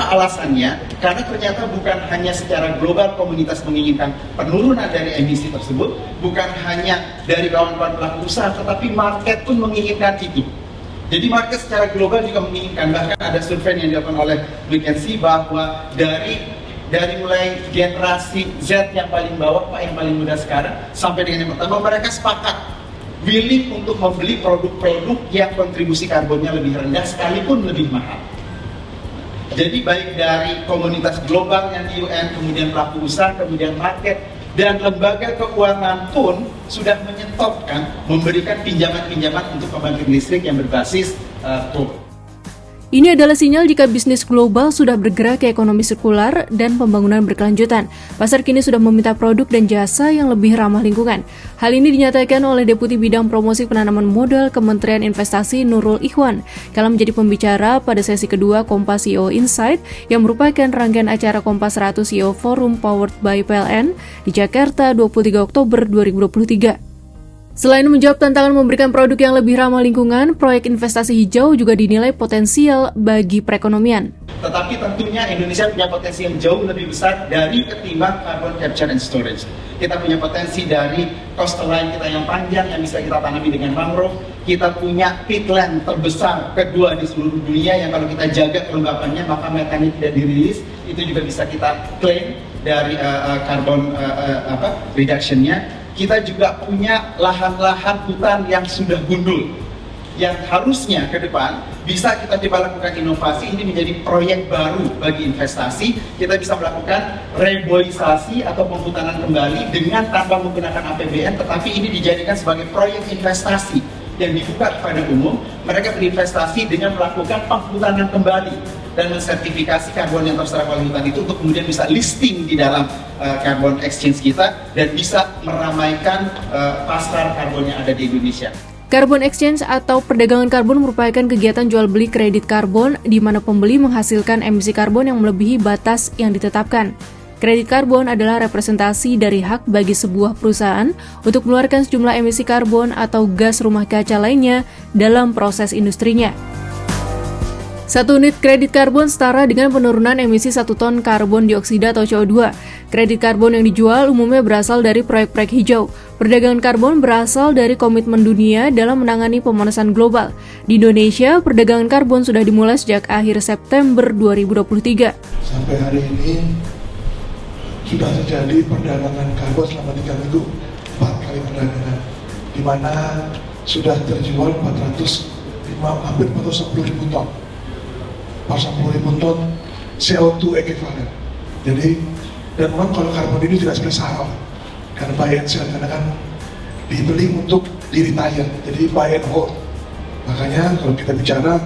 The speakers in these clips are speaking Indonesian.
Apa alasannya? Karena ternyata bukan hanya secara global komunitas menginginkan penurunan dari emisi tersebut, bukan hanya dari kawan-kawan pelaku usaha, tetapi market pun menginginkan itu. Jadi market secara global juga menginginkan, bahkan ada survei yang dilakukan oleh McKinsey bahwa dari mulai generasi Z yang paling bawah, Pak, yang paling muda sekarang, sampai dengan yang pertama, mereka sepakat willing untuk membeli produk-produk yang kontribusi karbonnya lebih rendah sekalipun lebih mahal. Jadi baik dari komunitas global yang di UN, kemudian pelaku usaha, kemudian market, dan lembaga keuangan pun sudah menyetopkan memberikan pinjaman-pinjaman untuk pembangkit listrik yang berbasis coal. Ini adalah sinyal jika bisnis global sudah bergerak ke ekonomi sirkular dan pembangunan berkelanjutan. Pasar kini sudah meminta produk dan jasa yang lebih ramah lingkungan. Hal ini dinyatakan oleh Deputi Bidang Promosi Penanaman Modal Kementerian Investasi Nurul Ikhwan kala menjadi pembicara pada sesi kedua Kompas CEO Insight yang merupakan rangkaian acara Kompas 100 CEO Forum Powered by PLN di Jakarta 23 Oktober 2023. Selain menjawab tantangan memberikan produk yang lebih ramah lingkungan, proyek investasi hijau juga dinilai potensial bagi perekonomian. Tetapi tentunya Indonesia punya potensi yang jauh lebih besar dari ketimbang carbon capture and storage. Kita punya potensi dari coastline kita yang panjang yang bisa kita tanami dengan mangrove. Kita punya peatland terbesar kedua di seluruh dunia yang kalau kita jaga kelembapannya maka metannya tidak dirilis. Itu juga bisa kita claim dari carbon reduction-nya. Kita juga punya lahan-lahan hutan yang sudah gundul, yang harusnya ke depan bisa kita coba lakukan inovasi. Ini menjadi proyek baru bagi investasi. Kita bisa melakukan reboisasi atau penghutanan kembali dengan tanpa menggunakan APBN, tetapi ini dijadikan sebagai proyek investasi yang dibuka kepada umum. Mereka berinvestasi dengan melakukan penghutanan kembali dan mensertifikasi karbon yang terserap oleh hutan itu untuk kemudian bisa listing di dalam carbon exchange kita dan bisa meramaikan pasar karbon yang ada di Indonesia. Carbon exchange atau perdagangan karbon merupakan kegiatan jual beli kredit karbon di mana pembeli menghasilkan emisi karbon yang melebihi batas yang ditetapkan. Kredit karbon adalah representasi dari hak bagi sebuah perusahaan untuk mengeluarkan sejumlah emisi karbon atau gas rumah kaca lainnya dalam proses industrinya. 1 unit kredit karbon setara dengan penurunan emisi 1 ton karbon dioksida atau CO2. Kredit karbon yang dijual umumnya berasal dari proyek-proyek hijau. Perdagangan karbon berasal dari komitmen dunia dalam menangani pemanasan global. Di Indonesia, perdagangan karbon sudah dimulai sejak akhir September 2023. Sampai hari ini sudah terjadi perdagangan karbon selama 3 minggu, 4 kali perdagangan, di mana sudah terjual hampir 410 ribu ton. 40.000 ton CO2 equivalent. Jadi, dan memang kalau karbon ini tidak seperti saham, karena buy and sell, karena kan dibeli untuk di retire, jadi buy and hold. Makanya kalau kita bicara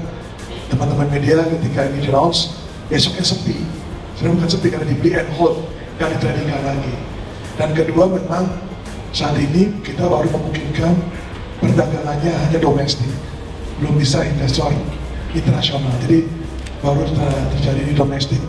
teman-teman media ketika ini di-announce, besoknya sepi. Sebenarnya bukan sepi karena dibeli and hold, nggak ditradingkan lagi. Dan kedua, memang saat ini kita baru memungkinkan perdagangannya hanya domestik, belum bisa investor internasional. Jadi baru terjadi di domestik.